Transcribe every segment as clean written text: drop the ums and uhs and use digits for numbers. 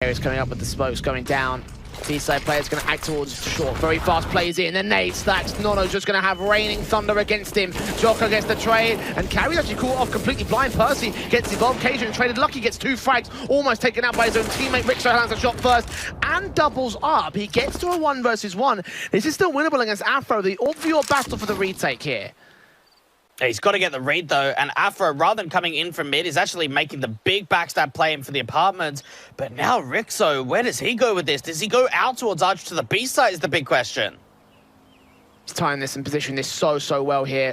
Is coming up with the smokes going down. T-side player's going to act towards short. Very fast plays in. Then nade stacks. Nono's just going to have raining thunder against him. Jocko gets the trade. And Cabbi's actually caught off completely blind. PERCY gets involved. Cajun traded. Lucky gets 2 frags. Almost taken out by his own teammate. Ryxxo lands a shot first. And doubles up. He gets to a 1 versus 1. This is still winnable against Afro. The obvious battle for the retake here. He's got to get the read, though, and Afro, rather than coming in from mid, is actually making the big backstab play in for the apartments. But now Ryxxo, where does he go with this? Does he go out towards Arch to the B side is the big question. He's tying this and position this so well here.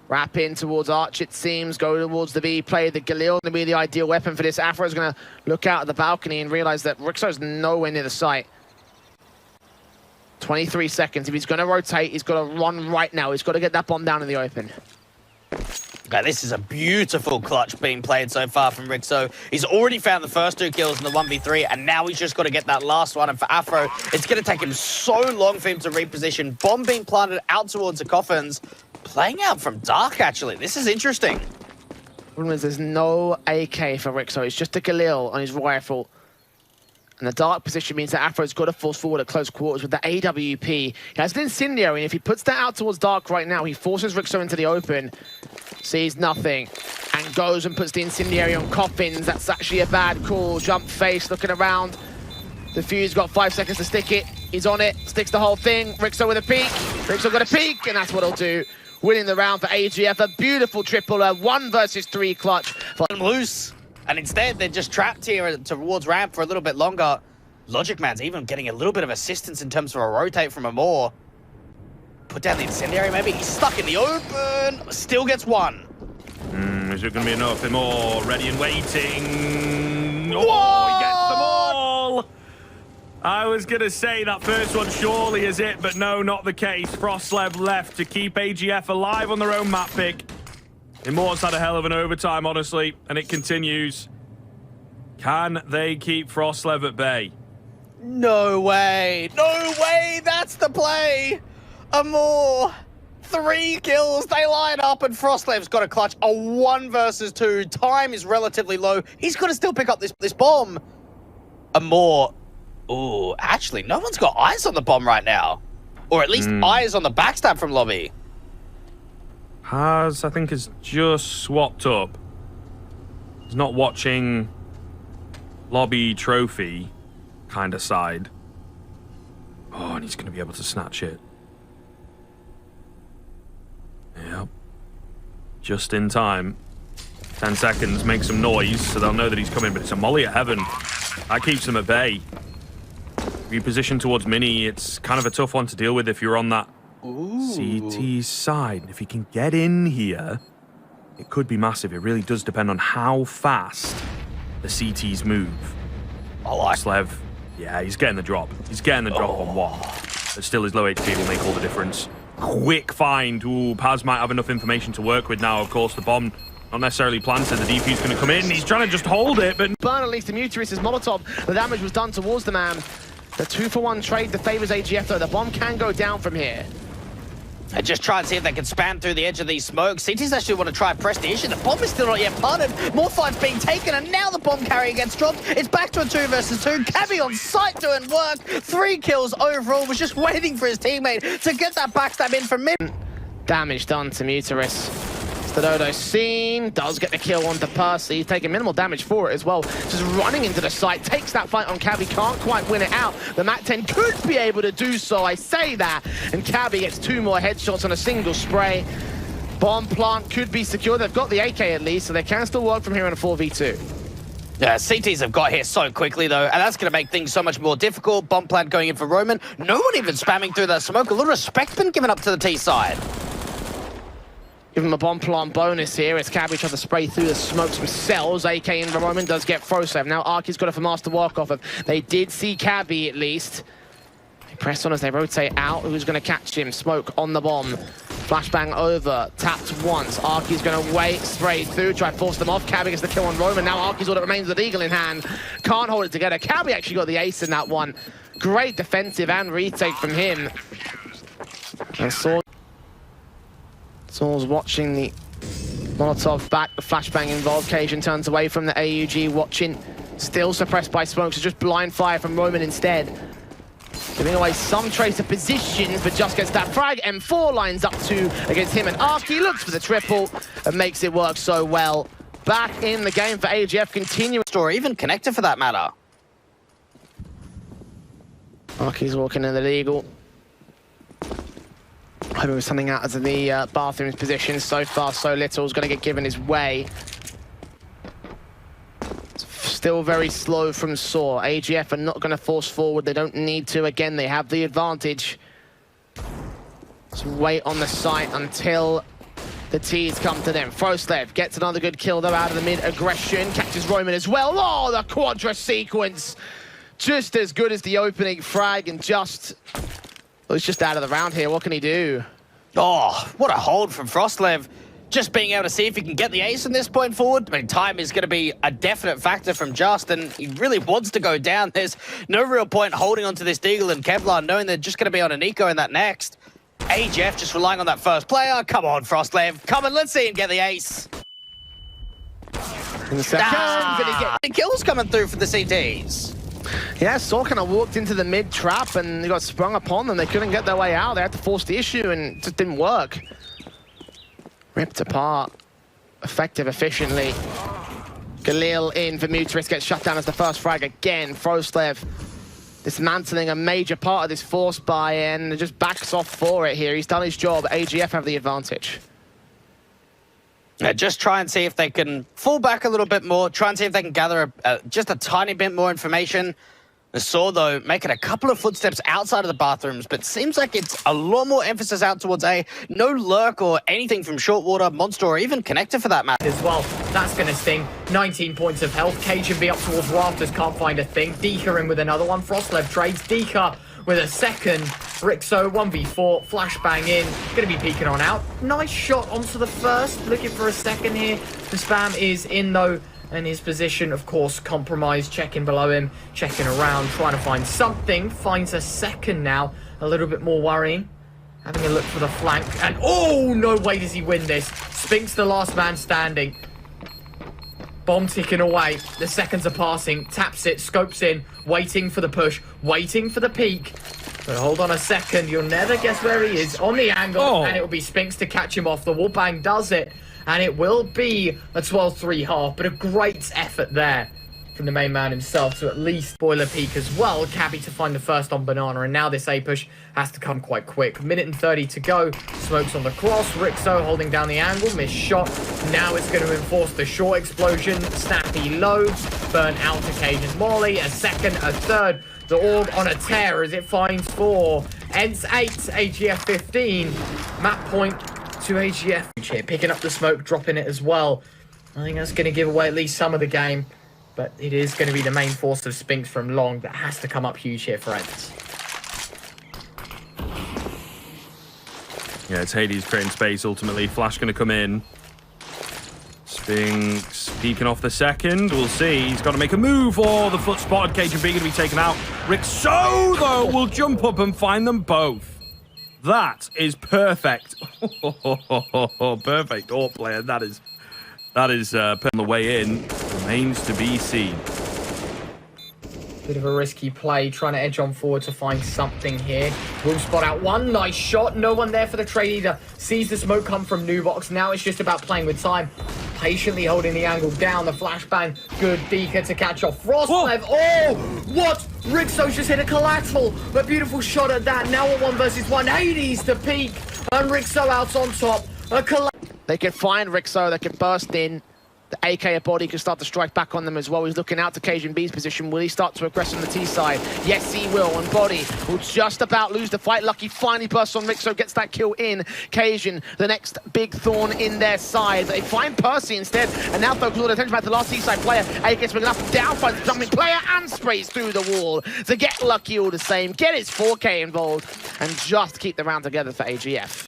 Wrap in towards Arch, it seems. Go towards the B play. The Galil going to be the ideal weapon for this. Afro's going to look out at the balcony and realize that Ryxxo's nowhere near the site. 23 seconds. If he's going to rotate, he's got to run right now. He's got to get that bomb down in the open. Okay, this is a beautiful clutch being played so far from Ryxxo. He's already found the first 2 kills in the 1v3, and now he's just got to get that last one. And for Afro, it's going to take him so long for him to reposition. Bomb being planted out towards the coffins. Playing out from dark, actually. This is interesting. The problem is there's no AK for Ryxxo. It's just a Galil on his rifle. And the dark position means that Afro's got to force forward at close quarters with the AWP. He has an incendiary, and if he puts that out towards dark right now, he forces Ryxxo into the open, sees nothing, and goes and puts the incendiary on coffins. That's actually a bad call. Jump face, looking around. The Fuse got 5 seconds to stick it. He's on it, sticks the whole thing. Ryxxo with a peek. Ryxxo got a peek, and that's what he'll do. Winning the round for AGF. A beautiful triple, a 1 versus 3 clutch. Let him loose. And instead, they're just trapped here towards ramp for a little bit longer. Logic Man's even getting a little bit of assistance in terms of a rotate from Amor. Put down the incendiary, maybe. He's stuck in the open. Still gets 1. Is it going to be enough? Amor ready and waiting. Whoa! Oh, he gets them all. I was going to say that first one surely is it, but no, not the case. Froslev left to keep AGF alive on their own map pick. Amor's had a hell of an overtime, honestly, and it continues. Can they keep Froslev at bay? No way. No way. That's the play. Amor. 3 kills. They line up, and Froslev's got to clutch a 1 versus 2. Time is relatively low. He's got to still pick up this bomb. Amor. Ooh, actually, no one's got eyes on the bomb right now. Or at least eyes on the backstab from Lobby. I think, has just swapped up. He's not watching lobby trophy kind of side. Oh, and he's going to be able to snatch it. Yep. Just in time. 10 seconds, make some noise so they'll know that he's coming, but it's a molly at heaven. That keeps them at bay. Reposition towards Mini, it's kind of a tough one to deal with if you're on that CT side. If he can get in here, it could be massive. It really does depend on how fast the CTs move. Froslev, yeah, he's getting the drop. He's getting the drop on 1. But still, his low HP will make all the difference. Quick find. Ooh, Paz might have enough information to work with now. Of course, the bomb not necessarily planted. The DP's going to come in. He's trying to just hold it, but... Burn at least the Muturis's Molotov. The damage was done towards the man. The 2-for-1 trade that favors AGF, though. The bomb can go down from here. And just try and see if they can spam through the edge of these smokes. CTs actually want to try and press the issue. The bomb is still not yet planted. More fights being taken, and now the bomb carrier gets dropped. It's back to a 2 versus 2. Cabbi on site doing work. 3 kills overall. Was just waiting for his teammate to get that backstab in from mid. Damage done to Muturis. Dodo seen, does get the kill onto PERCY. He's taking minimal damage for it as well. Just running into the site, takes that fight on Cabbi, can't quite win it out. The MAC-10 could be able to do so, I say that. And Cabbi gets 2 more headshots on a single spray. Bomb plant could be secure. They've got the AK at least, so they can still work from here in a 4v2. Yeah, CTs have got here so quickly, though, and that's going to make things so much more difficult. Bomb plant going in for Roman. No one even spamming through that smoke. A little respect been given up to the T side. Give him a bomb plant bonus here as Cabbi tries to spray through the smokes themselves. AK in the Roman does get Froslev. Now Arky's got it for Master work off of. They did see Cabbi at least. They press on as they rotate out. Who's going to catch him? Smoke on the bomb. Flashbang over. Tapped once. Arky's going to wait. Spray through. Try to force them off. Cabbi gets the kill on Roman. Now Arky's all that remains with Eagle in hand. Can't hold it together. Cabbi actually got the ace in that one. Great defensive and retake from him. And Saul's watching the Molotov back, the flashbang involved. Cajun turns away from the AUG, watching Still suppressed by smoke, so just blind fire from Roman instead. Giving away some trace of positions, but just gets that frag. M4 lines up 2 against him and Arky, looks for the triple and makes it work so well. Back in the game for AGF, continuing. Or even connector for that matter. Arky's walking in the legal. Hoping with something out of the bathroom's position. So far, so little is going to get given his way. Still very slow from Saw. AGF are not going to force forward. They don't need to. Again, they have the advantage. Let's wait on the site until the T's come to them. Froslev gets another good kill, though, out of the mid-aggression. Catches Roman as well. Oh, the quadra sequence. Just as good as the opening frag and just... Well, he's just out of the round here. What can he do? Oh, what a hold from Froslev. Just being able to see if he can get the ace from this point forward. I mean, time is going to be a definite factor from Just, and he really wants to go down. There's no real point holding onto this Deagle and Kevlar, knowing they're just going to be on a Nico in that next. AGF just relying on that first player. Come on, Froslev. Come on, let's see him get the ace. In the second, The kills coming through for the CTs. Yeah, Saw kind of walked into the mid trap and they got sprung upon them. They couldn't get their way out. They had to force the issue and it just didn't work. Ripped apart. Effective, efficiently. Galil in for Muteris, gets shut down as the first frag again. Froslev dismantling a major part of this force buy and just backs off for it here. He's done his job. AGF have the advantage. Just try and see if they can fall back a little bit more. Try and see if they can gather just a tiny bit more information. I saw, though, making a couple of footsteps outside of the bathrooms, but seems like it's a lot more emphasis out towards A. No lurk or anything from Shortwater, Monster, or even Connector for that matter. As well, that's going to sting. 19 points of health. cajunb up towards Rafters, can't find a thing. Dika in with another one. Froslev trades. Dika with a second. Ryxxo, 1v4, flashbang in. Going to be peeking on out. Nice shot onto the first. Looking for a second here. The spam is in, though. And his position, of course, compromised. Checking below him, checking around, trying to find something. Finds a second now. A little bit more worrying. Having a look for the flank. And, oh, no way does he win this. Spinks the last man standing. Bomb ticking away. The seconds are passing. Taps it, scopes in. Waiting for the push. Waiting for the peak. But hold on a second. You'll never guess where he is. On the angle. Oh. And it will be Spinks to catch him off. The wallbang does it. And it will be a 12-3 half, but a great effort there from the main man himself to at least boiler peak as well. Cabbi to find the first on Banana, and now this A push has to come quite quick. Minute and 30 to go. Smokes on the cross. Ryxxo holding down the angle. Missed shot. Now it's going to enforce the short explosion. Snappy low. Burn out to Cage's Molly. A second, a third. The orb on a tear as it finds 4. Ends 8. AGF 15. Map point to AGF here, picking up the smoke, dropping it as well. I think that's going to give away at least some of the game, but it is going to be the main force of Spinks from long that has to come up huge here for Ents. Yeah, it's Hades creating space ultimately. Flash going to come in. Spinks peeking off the second. We'll see. He's got to make a move. Oh, the foot spotted. cajunb going to be taken out. Ryxxo, though, will jump up and find them both. That is perfect. Perfect AWP player. That is on the way in. Remains to be seen. Bit of a risky play, trying to edge on forward to find something here. Will spot out one. Nice shot. No one there for the trade either. Sees the smoke come from Nubox. Now it's just about playing with time. Patiently holding the angle down. The flashbang. Good Dika to catch off Froslev. Oh, what? Ryxxo's just hit a collateral. A beautiful shot at that. Now a 1 versus 1. Hades to peak. And Ryxxo out on top. They can find Ryxxo. They can burst in. The AK of Body can start to strike back on them as well. He's looking out to cajunb's position. Will he start to aggress on the T side? Yes, he will. And Body will just about lose the fight. Lucky finally bursts on Ryxxo, gets that kill in. Cajun, the next big thorn in their side. But they find PERCY instead. And now focus all their attention back to the last T side player. AK gets bringing up and down, finds the jumping player and sprays through the wall to get Lucky all the same. Get his 4K involved and just keep the round together for AGF.